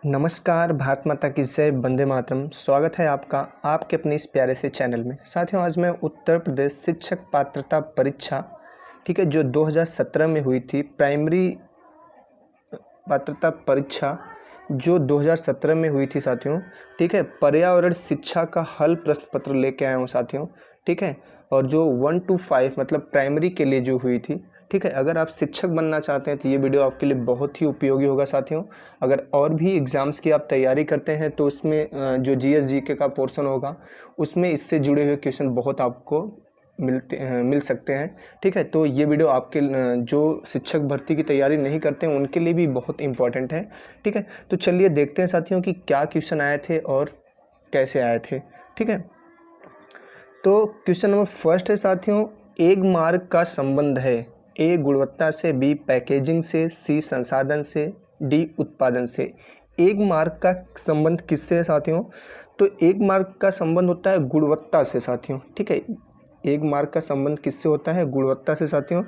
नमस्कार, भारत माता की जय, वंदे मातरम। स्वागत है आपका आपके अपने इस प्यारे से चैनल में। साथियों, आज मैं उत्तर प्रदेश शिक्षक पात्रता परीक्षा, ठीक है, जो 2017 में हुई थी, प्राइमरी पात्रता परीक्षा जो 2017 में हुई थी साथियों, ठीक है, पर्यावरण शिक्षा का हल प्रश्न पत्र लेके आया हूँ साथियों, ठीक है। और जो 1 to 5 मतलब प्राइमरी के लिए जो हुई थी, ठीक है। अगर आप शिक्षक बनना चाहते हैं तो ये वीडियो आपके लिए बहुत ही उपयोगी होगा साथियों। अगर और भी एग्ज़ाम्स की आप तैयारी करते हैं तो उसमें जो जीएस जीके का पोर्शन होगा उसमें इससे जुड़े हुए क्वेश्चन बहुत आपको मिल सकते हैं, ठीक है। तो ये वीडियो आपके जो शिक्षक भर्ती की तैयारी नहीं करते हैं उनके लिए भी बहुत इंपॉर्टेंट है, ठीक है। तो चलिए देखते हैं साथियों कि क्या क्वेश्चन आए थे और कैसे आए थे, ठीक है। तो क्वेश्चन नंबर फर्स्ट है साथियों, एक मार्ग का संबंध है, ए गुणवत्ता से, बी पैकेजिंग से, सी संसाधन से, डी उत्पादन से। एक मार्ग का संबंध किससे है साथियों? तो एक मार्ग का संबंध होता है गुणवत्ता से साथियों, ठीक है। एक मार्ग का संबंध किससे होता है? गुणवत्ता से साथियों।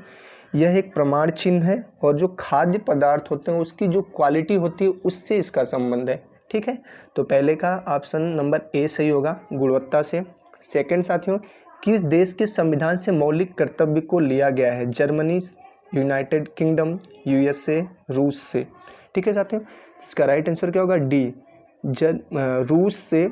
यह एक प्रमाण चिन्ह है और जो खाद्य पदार्थ होते हैं उसकी जो क्वालिटी होती है उससे इसका संबंध है, ठीक है। तो पहले का ऑप्शन नंबर ए सही होगा, गुणवत्ता से। सेकंड साथियों, किस देश के संविधान से मौलिक कर्तव्य को लिया गया है? जर्मनी, यूनाइटेड किंगडम, यूएसए, रूस से, ठीक है साथियों। इसका राइट आंसर क्या होगा? डी, रूस से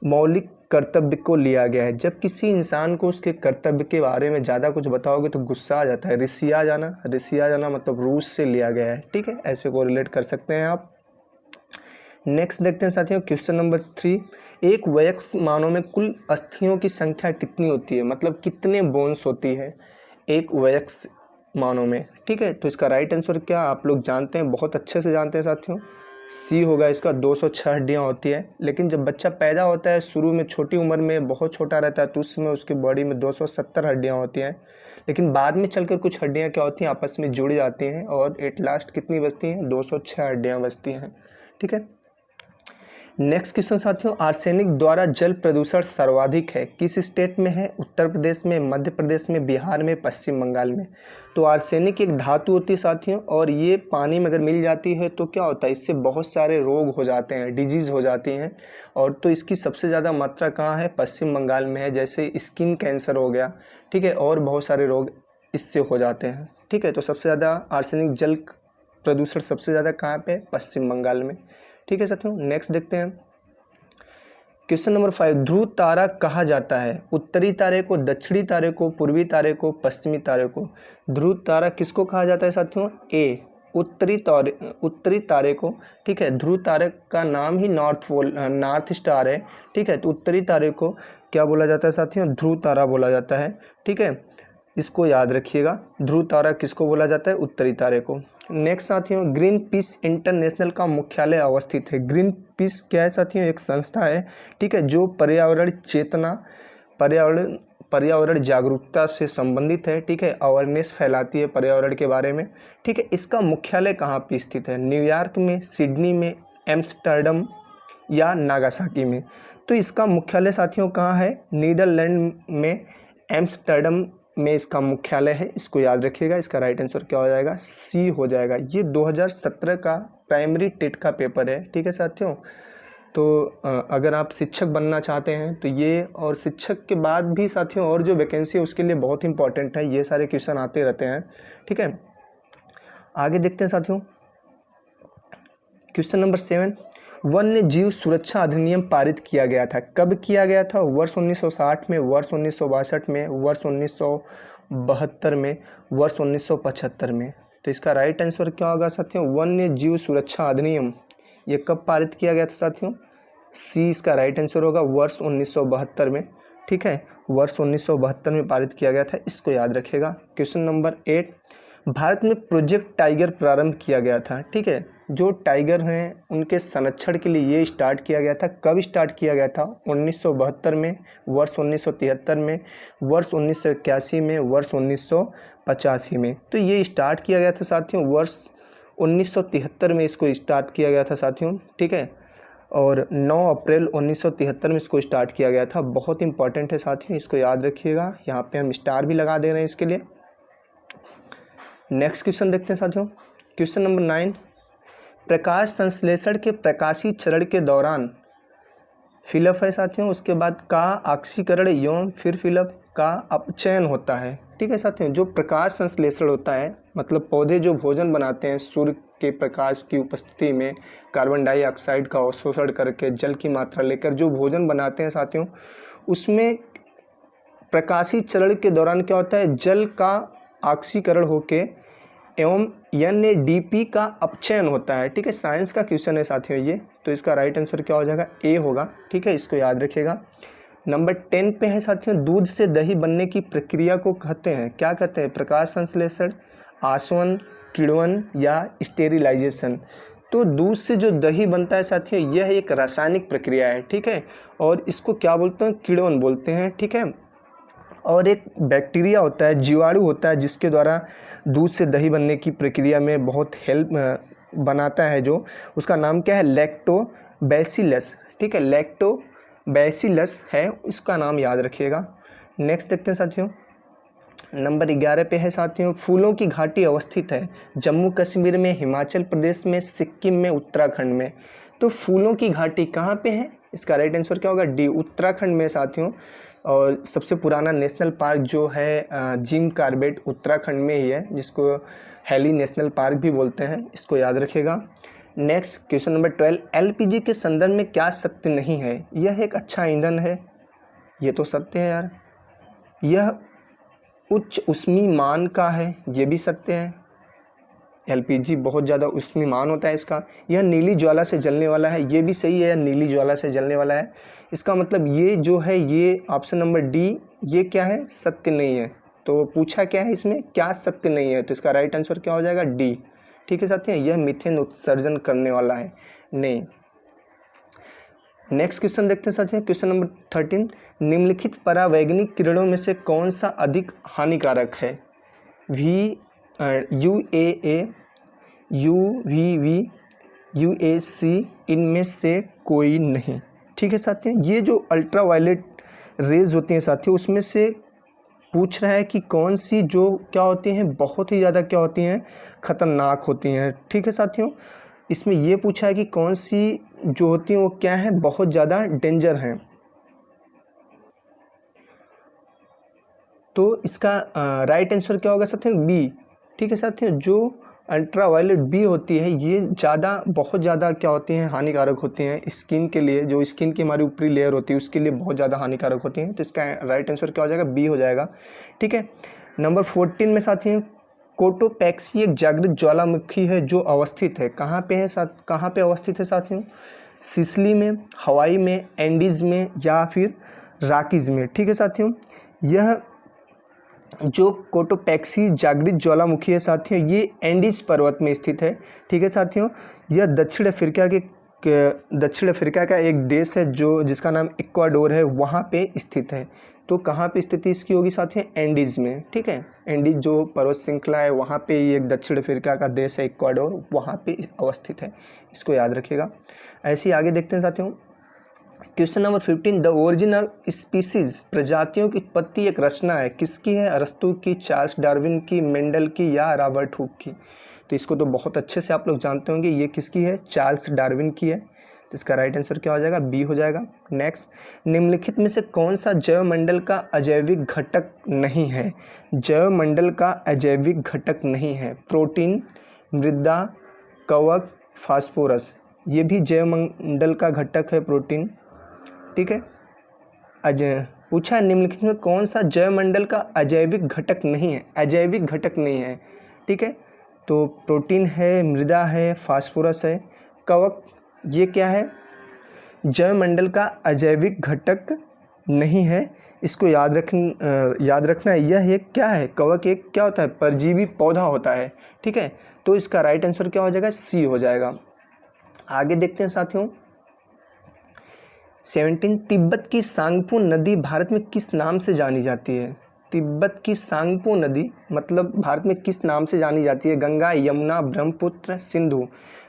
मौलिक कर्तव्य को लिया गया है। जब किसी इंसान को उसके कर्तव्य के बारे में ज़्यादा कुछ बताओगे तो गुस्सा आ जाता है, रिसिया जाना मतलब रूस से लिया गया है, ठीक है। ऐसे को रिलेट कर सकते हैं आप। नेक्स्ट देखते हैं साथियों, क्वेश्चन नंबर 3, एक वयस्क मानव में कुल अस्थियों की संख्या कितनी होती है? मतलब कितने बोन्स होती है एक वयस्क मानव में, ठीक है। तो इसका राइट आंसर क्या आप लोग जानते हैं, बहुत अच्छे से जानते हैं साथियों, सी होगा इसका। 206 हड्डियाँ होती है। लेकिन जब बच्चा पैदा होता है शुरू में छोटी उम्र में बहुत छोटा रहता है तो उस समय उसकी बॉडी में 270 हड्डियाँ होती हैं। लेकिन बाद में चलकर कुछ हड्डियाँ क्या होती हैं, आपस में जुड़ जाती हैं और एट लास्ट कितनी बचती हैं? 206 हड्डियाँ बचती हैं, ठीक है। नेक्स्ट क्वेश्चन साथियों, आर्सेनिक द्वारा जल प्रदूषण सर्वाधिक है, किस स्टेट में है? उत्तर प्रदेश में, मध्य प्रदेश में, बिहार में, पश्चिम बंगाल में। तो आर्सेनिक एक धातु होती है साथियों और ये पानी में अगर मिल जाती है तो क्या होता है, इससे बहुत सारे रोग हो जाते हैं, डिजीज़ हो जाती हैं। और तो इसकी सबसे ज़्यादा मात्रा कहाँ है? पश्चिम बंगाल में है। जैसे स्किन कैंसर हो गया, ठीक है, और बहुत सारे रोग इससे हो जाते हैं, ठीक है। तो सबसे ज़्यादा आर्सेनिक जल प्रदूषण सबसे ज़्यादा कहाँ पे? पश्चिम बंगाल में, ठीक है साथियों। नेक्स्ट देखते हैं क्वेश्चन नंबर 5, ध्रुव तारा कहा जाता है? उत्तरी तारे को, दक्षिणी तारे को, पूर्वी तारे को, पश्चिमी तारे को। ध्रुव तारा किसको कहा जाता है साथियों? ए उत्तरी तारे को, ठीक है। ध्रुव तारे का नाम ही नॉर्थ स्टार है, ठीक है। तो उत्तरी तारे को क्या बोला जाता है साथियों? ध्रुव तारा बोला जाता है, ठीक है। इसको याद रखिएगा, ध्रुव तारा किसको बोला जाता है? उत्तरी तारे को। नेक्स्ट साथियों, ग्रीन पीस इंटरनेशनल का मुख्यालय अवस्थित है। ग्रीन पीस क्या है साथियों? एक संस्था है, ठीक है, जो पर्यावरण चेतना, पर्यावरण जागरूकता से संबंधित है, ठीक है। अवेयरनेस फैलाती है पर्यावरण के बारे में, ठीक है। इसका मुख्यालय कहाँ पे स्थित है? न्यूयॉर्क में, सिडनी में, एम्स्टर्डम या नागासाकी में। तो इसका मुख्यालय साथियों कहाँ है? नीदरलैंड में, एम्स्टर्डम में इसका मुख्यालय है। इसको याद रखिएगा। इसका राइट आंसर क्या हो जाएगा? सी हो जाएगा। ये 2017 का प्राइमरी टेट का पेपर है, ठीक है साथियों। तो अगर आप शिक्षक बनना चाहते हैं तो ये, और शिक्षक के बाद भी साथियों और जो वैकेंसी है उसके लिए बहुत इंपॉर्टेंट है, ये सारे क्वेश्चन आते रहते हैं, ठीक है। आगे देखते हैं साथियों, क्वेश्चन नंबर 7, वन्य जीव सुरक्षा अधिनियम पारित किया गया था, कब किया गया था? वर्ष 1960 में, वर्ष 1962 में, वर्ष 1972 में, वर्ष 1975 में। तो इसका राइट आंसर क्या होगा साथियों? वन्य जीव सुरक्षा अधिनियम ये कब पारित किया गया था साथियों? सी इसका राइट आंसर होगा, वर्ष 1972 में, ठीक है। वर्ष 1972 में पारित किया गया था, इसको याद रखिएगा। क्वेश्चन नंबर 8, भारत में प्रोजेक्ट टाइगर प्रारंभ किया गया था, ठीक है। जो टाइगर हैं उनके संरक्षण के लिए ये स्टार्ट किया गया था। कब स्टार्ट किया गया था? 1972 में, वर्ष 1973 में, वर्ष 1981 में, वर्ष 1985 में। तो ये स्टार्ट किया गया था साथियों वर्ष 1973 में, इसको स्टार्ट किया गया था साथियों, ठीक है। और 9 अप्रैल 1973 में इसको स्टार्ट किया गया था। बहुत इंपॉर्टेंट है साथियों, इसको याद रखिएगा। यहाँ पे हम स्टार भी लगा दे रहे हैं इसके लिए। नेक्स्ट क्वेश्चन देखते हैं साथियों, क्वेश्चन नंबर 9, प्रकाश संश्लेषण के प्रकाशीय चरण के दौरान फिलअप है साथियों, उसके बाद का ऑक्सीकरण एवं फिर फिलअप का अपचयन होता है। ठीक है साथियों, जो प्रकाश संश्लेषण होता है मतलब पौधे जो भोजन बनाते हैं सूर्य के प्रकाश की उपस्थिति में कार्बन डाइऑक्साइड का अवशोषण करके जल की मात्रा लेकर जो भोजन बनाते हैं साथियों, उसमें प्रकाशीय चरण के दौरान क्या होता है, जल का ऑक्सीकरण होके एवं NADP का अपचयन होता है। ठीक है, साइंस का क्वेश्चन है साथियों ये, तो इसका राइट आंसर क्या हो जाएगा, ए होगा। ठीक है, इसको याद रखिएगा। नंबर 10 पे है साथियों, दूध से दही बनने की प्रक्रिया को कहते हैं, क्या कहते हैं, प्रकाश संश्लेषण, आसवन, किण्वन या स्टेरिलाइजेशन। तो दूध से जो दही बनता है साथियों, यह एक रासायनिक प्रक्रिया है। ठीक है, और इसको क्या बोलते हैं, किण्वन बोलते हैं। ठीक है, और एक बैक्टीरिया होता है, जीवाणु होता है, जिसके द्वारा दूध से दही बनने की प्रक्रिया में बहुत हेल्प बनाता है, जो उसका नाम क्या है, लैक्टोबैसिलस। ठीक है, लैक्टोबैसिलस है, इसका नाम याद रखिएगा। नेक्स्ट देखते हैं साथियों, नंबर 11 पे है साथियों, फूलों की घाटी अवस्थित है जम्मू कश्मीर में, हिमाचल प्रदेश में, सिक्किम में, उत्तराखंड में। तो फूलों की घाटी कहाँ पे है, इसका राइट आंसर क्या होगा, डी, उत्तराखंड में साथियों। और सबसे पुराना नेशनल पार्क जो है जिम कॉर्बेट उत्तराखंड में ही है, जिसको हैली नेशनल पार्क भी बोलते हैं, इसको याद रखिएगा। नेक्स्ट क्वेश्चन नंबर 12, LPG के संदर्भ में क्या सत्य नहीं है, यह एक अच्छा ईंधन है, ये तो सत्य है यार। यह उच्च ऊष्मीय मान का है, ये भी सत्य है। LPG बहुत ज़्यादा ऊष्मीय मान होता है इसका। यह नीली ज्वाला से जलने वाला है, ये भी सही है, यह नीली ज्वाला से जलने वाला है। इसका मतलब ये जो है, ये ऑप्शन नंबर डी, ये क्या है, सत्य नहीं है। तो पूछा क्या है इसमें, क्या सत्य नहीं है, तो इसका राइट आंसर क्या हो जाएगा, डी। ठीक है साथियों, यह मीथेन उत्सर्जन करने वाला है नहीं। नेक्स्ट क्वेश्चन देखते हैं साथियों, क्वेश्चन नंबर 13, निम्नलिखित परावैंगनिक किरणों में से कौन सा अधिक हानिकारक है, UAA, UVV, UAC, इनमें से कोई नहीं। ठीक है साथियों, ये जो अल्ट्रावायलेट रेज होती हैं साथियों, उसमें से पूछ रहा है कि कौन सी जो क्या होती हैं, बहुत ही ज़्यादा क्या होती हैं, ख़तरनाक होती हैं। ठीक है साथियों, इसमें ये पूछा है कि कौन सी जो होती हैं वो क्या है, बहुत ज़्यादा डेंजर हैं। तो इसका राइट आंसर क्या होगा साथियों, बी। ठीक है साथियों, जो अल्ट्रावायलेट बी होती है, ये बहुत ज़्यादा क्या होती हैं, हानिकारक होती हैं स्किन के लिए, जो स्किन की हमारी ऊपरी लेयर होती है उसके लिए बहुत ज़्यादा हानिकारक होती हैं। तो इसका राइट आंसर क्या हो जाएगा, बी हो जाएगा। ठीक है, नंबर 14 में साथियों, कोटोपैक्सी एक जागृत ज्वालामुखी है जो अवस्थित है, कहाँ पे है कहाँ पे अवस्थित है साथियों, सिसिली में, हवाई में, एंडीज़ में या फिर रॉकीज़ में। ठीक है साथियों, यह जो कोटोपैक्सी जागृत ज्वालामुखी है साथियों, ये एंडीज पर्वत में स्थित है। ठीक है साथियों, यह दक्षिण अफ्रीका का एक देश है जो जिसका नाम इक्वाडोर है, वहाँ पे स्थित है। तो कहाँ पे स्थिति इसकी होगी साथियों, एंडीज में। ठीक है, एंडीज जो पर्वत श्रृंखला है वहाँ पे ये एक दक्षिण अफ्रीका का देश है इक्वाडोर, वहाँ पे अवस्थित है, इसको याद रखिएगा। ऐसे ही आगे देखते हैं साथियों, question number 15, the origin of species, प्रजातियों की उत्पत्ति एक रचना है, किसकी है, अरस्तू की, चार्ल्स डार्विन की, मेंडल की या रॉबर्ट हुक की। तो इसको तो बहुत अच्छे से आप लोग जानते होंगे, ये किसकी है, चार्ल्स डार्विन की है। तो इसका राइट आंसर क्या हो जाएगा, बी हो जाएगा। नेक्स्ट, निम्नलिखित में से कौन सा जैवमंडल का अजैविक घटक नहीं है, जैवमंडल का अजैविक घटक नहीं है, प्रोटीन, मृदा, कवक, फास्फोरस। ये भी जैवमंडल का घटक है, प्रोटीन। ठीक है, पूछा है निम्नलिखित में कौन सा जैवमंडल का अजैविक घटक नहीं है, अजैविक घटक नहीं है। ठीक है, तो प्रोटीन है, मृदा है, फास्फोरस है, कवक, ये क्या है, जैवमंडल का अजैविक घटक नहीं है। इसको याद रखना है, यह एक क्या है, कवक एक क्या होता है, परजीवी पौधा होता है। ठीक है, तो इसका राइट आंसर क्या हो जाएगा, सी हो जाएगा। आगे देखते हैं साथियों, 17, तिब्बत की सांगपो नदी भारत में किस नाम से जानी जाती है, तिब्बत की सांगपो नदी मतलब भारत में किस नाम से जानी जाती है, गंगा, यमुना, ब्रह्मपुत्र, सिंधु।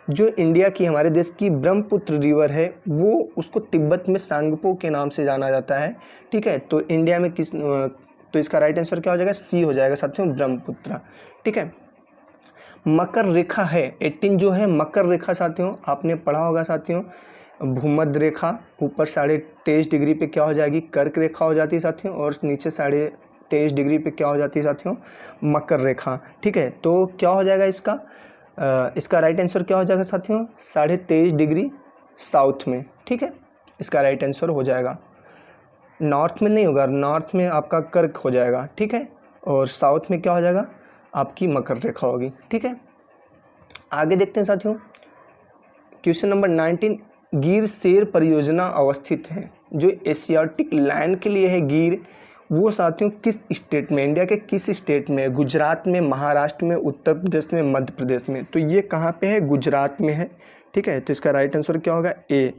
जो इंडिया की, हमारे देश की ब्रह्मपुत्र रिवर है, वो उसको तिब्बत में सांगपो के नाम से जाना जाता है। ठीक है, तो इंडिया में तो इसका राइट आंसर क्या हो जाएगा, सी हो जाएगा साथियों, ब्रह्मपुत्र। ठीक है, मकर रेखा है 18 जो है मकर रेखा साथियों, आपने पढ़ा होगा साथियों, भूमध्य रेखा ऊपर 23.5 डिग्री पे क्या हो जाएगी, कर्क रेखा हो जाती है साथियों, और नीचे 23.5 डिग्री पे क्या हो जाती है साथियों, मकर रेखा। ठीक है, तो क्या हो जाएगा इसका राइट आंसर क्या हो जाएगा साथियों, 23.5 डिग्री साउथ में। ठीक है, इसका राइट आंसर हो जाएगा, नॉर्थ में नहीं होगा, नॉर्थ में आपका कर्क हो जाएगा। ठीक है, और साउथ में क्या हो जाएगा, आपकी मकर रेखा होगी। ठीक है, आगे देखते हैं साथियों, क्वेश्चन नंबर 19, गिर शेर परियोजना अवस्थित है जो एशियाटिक लायन के लिए है गिर, वो साथियों किस स्टेट में, इंडिया के किस स्टेट में है, गुजरात में, महाराष्ट्र में, उत्तर प्रदेश में, मध्य प्रदेश में, तो ये कहाँ पे है, गुजरात में है। ठीक है, तो इसका राइट आंसर क्या होगा, ए,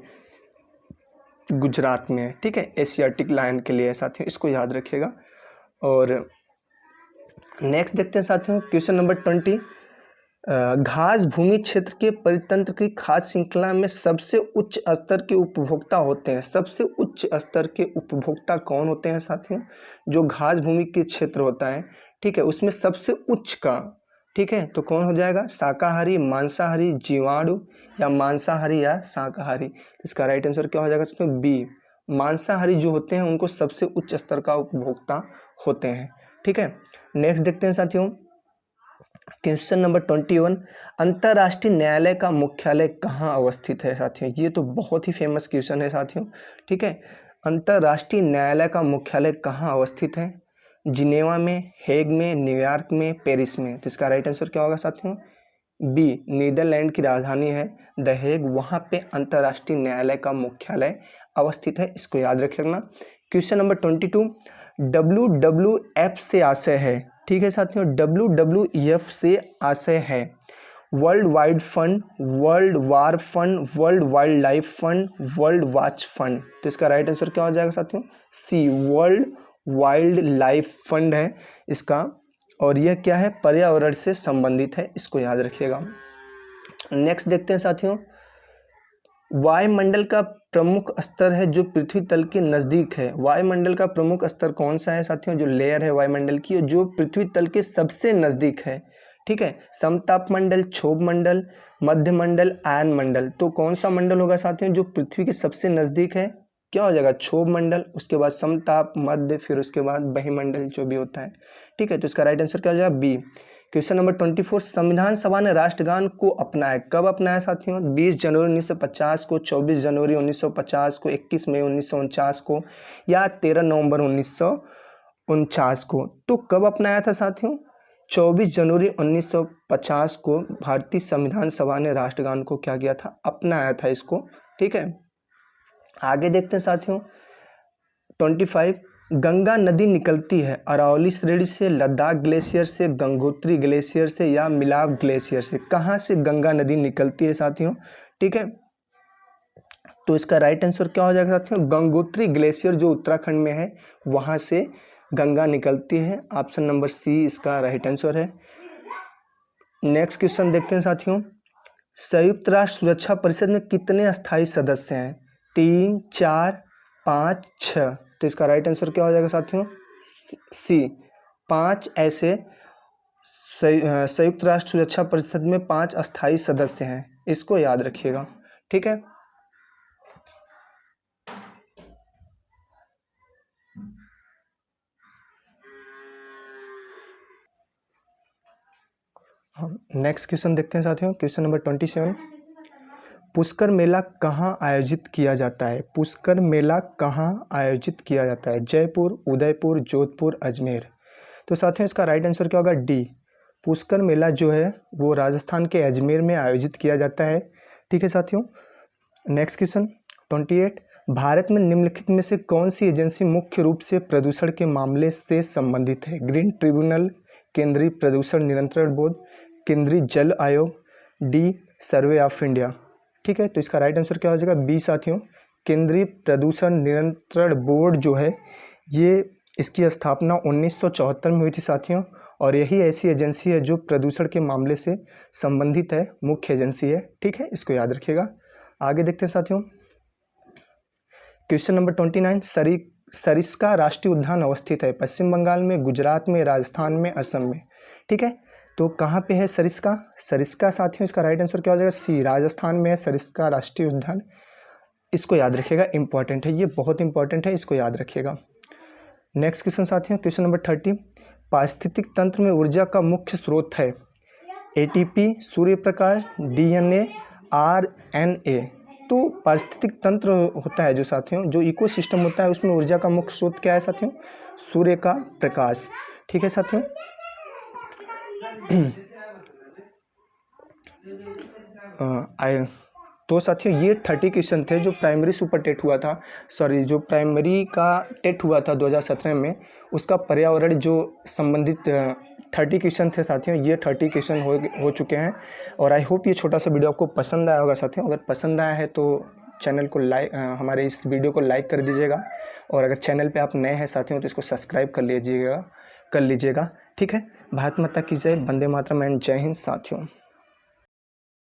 गुजरात में है। ठीक है, एशियाटिक लायन के लिए है साथियों, इसको याद रखिएगा। और नेक्स्ट देखते हैं साथियों, क्वेश्चन नंबर 20, घास भूमि क्षेत्र के परितंत्र की खाद्य श्रृंखला में सबसे उच्च स्तर के उपभोक्ता होते हैं, सबसे उच्च स्तर के उपभोक्ता कौन होते हैं साथियों, जो घास भूमि के क्षेत्र होता है। ठीक है, उसमें सबसे उच्च का, ठीक है, तो कौन हो जाएगा, शाकाहारी, मांसाहारी, जीवाणु, या मांसाहारी या शाकाहारी। इसका राइट आंसर क्या हो जाएगा साथियों, बी, मांसाहारी जो होते हैं उनको सबसे उच्च स्तर का उपभोक्ता होते हैं। ठीक है, नेक्स्ट देखते हैं साथियों, क्वेश्चन नंबर 21, अंतर्राष्ट्रीय न्यायालय का मुख्यालय कहाँ अवस्थित है साथियों, ये तो बहुत ही फेमस क्वेश्चन है साथियों। ठीक है, अंतर्राष्ट्रीय न्यायालय का मुख्यालय कहाँ अवस्थित है, जिनेवा में, हेग में, न्यूयॉर्क में, पेरिस में, तो इसका राइट आंसर क्या होगा साथियों, बी, नीदरलैंड की राजधानी है द हेग, वहाँ पे अंतर्राष्ट्रीय न्यायालय का मुख्यालय अवस्थित है, इसको याद रखना। क्वेश्चन नंबर 22, WWF से आशय है, ठीक है साथियों, WWF से आशय है world wide fund, world war fund, world wild life fund, world watch fund, तो इसका राइट आंसर क्या हो जाएगा साथियों, सी, वर्ल्ड वाइल्ड लाइफ फंड है इसका, और यह क्या है, पर्यावरण से संबंधित है, इसको याद रखिएगा। नेक्स्ट देखते हैं साथियों, वायुमंडल का प्रमुख स्तर है जो पृथ्वी तल के नज़दीक है, वायुमंडल का प्रमुख स्तर कौन सा है साथियों, जो लेयर है वायुमंडल की जो पृथ्वी तल के सबसे नज़दीक है। ठीक है, समताप मंडल, क्षोभ मंडल, मध्य मंडल, आयन मंडल, तो कौन सा मंडल होगा साथियों जो पृथ्वी के सबसे नज़दीक है, क्या हो जाएगा, क्षोभ मंडल, उसके बाद समताप, मध्य, फिर उसके बाद बहिमंडल जो भी होता है। ठीक है, तो इसका राइट आंसर क्या हो जाएगा, बी। क्वेश्चन नंबर 24, संविधान सभा ने राष्ट्रगान को अपनाया, कब अपनाया साथियों, 20 जनवरी 1950 को, 24 जनवरी 1950 को, 21 मई 1949 को, या 13 नवंबर 1949 को, तो कब अपनाया था साथियों, 24 जनवरी 1950 को भारतीय संविधान सभा ने राष्ट्रगान को क्या किया था, अपनाया था इसको। ठीक है, आगे देखते हैं साथियों, 25, गंगा नदी निकलती है अरावली श्रेणी से, लद्दाख ग्लेशियर से, गंगोत्री ग्लेशियर से, या मिलाप ग्लेशियर से, कहाँ से गंगा नदी निकलती है साथियों। ठीक है, तो इसका राइट आंसर क्या हो जाएगा साथियों, गंगोत्री ग्लेशियर जो उत्तराखंड में है वहाँ से गंगा निकलती है, ऑप्शन नंबर सी इसका राइट आंसर है। नेक्स्ट क्वेश्चन देखते हैं साथियों, संयुक्त राष्ट्र सुरक्षा परिषद में कितने अस्थायी सदस्य हैं, 3, 4, 5, 6, तो इसका राइट आंसर क्या हो जाएगा साथियों, सी, 5 ऐसे संयुक्त राष्ट्र सुरक्षा परिषद में 5 अस्थायी सदस्य हैं, इसको याद रखिएगा। ठीक है, नेक्स्ट क्वेश्चन देखते हैं साथियों, क्वेश्चन नंबर 27, पुष्कर मेला कहाँ आयोजित किया जाता है, पुष्कर मेला कहाँ आयोजित किया जाता है, जयपुर, उदयपुर, जोधपुर, अजमेर, तो साथियों इसका राइट आंसर क्या होगा, डी, पुष्कर मेला जो है वो राजस्थान के अजमेर में आयोजित किया जाता है। ठीक है साथियों, नेक्स्ट क्वेश्चन 28, भारत में निम्नलिखित में से कौन सी एजेंसी मुख्य रूप से प्रदूषण के मामले से संबंधित है, ग्रीन ट्रिब्यूनल, केंद्रीय प्रदूषण नियंत्रण बोर्ड, केंद्रीय जल आयोग, डी, सर्वे ऑफ इंडिया। ठीक है, तो इसका राइट आंसर क्या हो जाएगा, बी साथियों, केंद्रीय प्रदूषण नियंत्रण बोर्ड जो है ये इसकी स्थापना 1974 में हुई थी साथियों, और यही ऐसी एजेंसी है जो प्रदूषण के मामले से संबंधित है, मुख्य एजेंसी है। ठीक है, इसको याद रखिएगा। आगे देखते हैं साथियों, क्वेश्चन नंबर 29, सरिस्का राष्ट्रीय उद्यान अवस्थित है पश्चिम बंगाल में, गुजरात में, राजस्थान में, असम में। ठीक है, तो कहाँ पे है सरिस्का? सरिस्का साथियों इसका राइट आंसर क्या हो जाएगा? सी, राजस्थान में है सरिस्का राष्ट्रीय उद्यान। इसको याद रखिएगा, इंपॉर्टेंट है, ये बहुत इंपॉर्टेंट है, इसको याद रखिएगा। नेक्स्ट क्वेश्चन साथियों, क्वेश्चन नंबर 30, पारिस्थितिक तंत्र में ऊर्जा का मुख्य स्रोत है ATP, Surya Prakash, DNA, RNA. तो पारिस्थितिक तंत्र होता है जो साथियों, जो इकोसिस्टम होता है, उसमें ऊर्जा का मुख्य स्रोत क्या है साथियों? सूर्य का प्रकाश। ठीक है साथियों। तो साथियों ये 30 क्वेश्चन थे जो प्राइमरी सुपर टेट हुआ था, जो प्राइमरी का टेट हुआ था 2017 में, उसका पर्यावरण जो संबंधित 30 क्वेश्चन थे साथियों। ये 30 क्वेश्चन हो चुके हैं। और आई होप ये छोटा सा वीडियो आपको पसंद आया होगा साथियों। अगर पसंद आया है तो चैनल को हमारे इस वीडियो को लाइक कर दीजिएगा, और अगर चैनल पे आप नए हैं साथियों तो इसको सब्सक्राइब कर लीजिएगा। ठीक है। भारत माता की जय, वंदे मातरम एंड जय हिंद साथियों।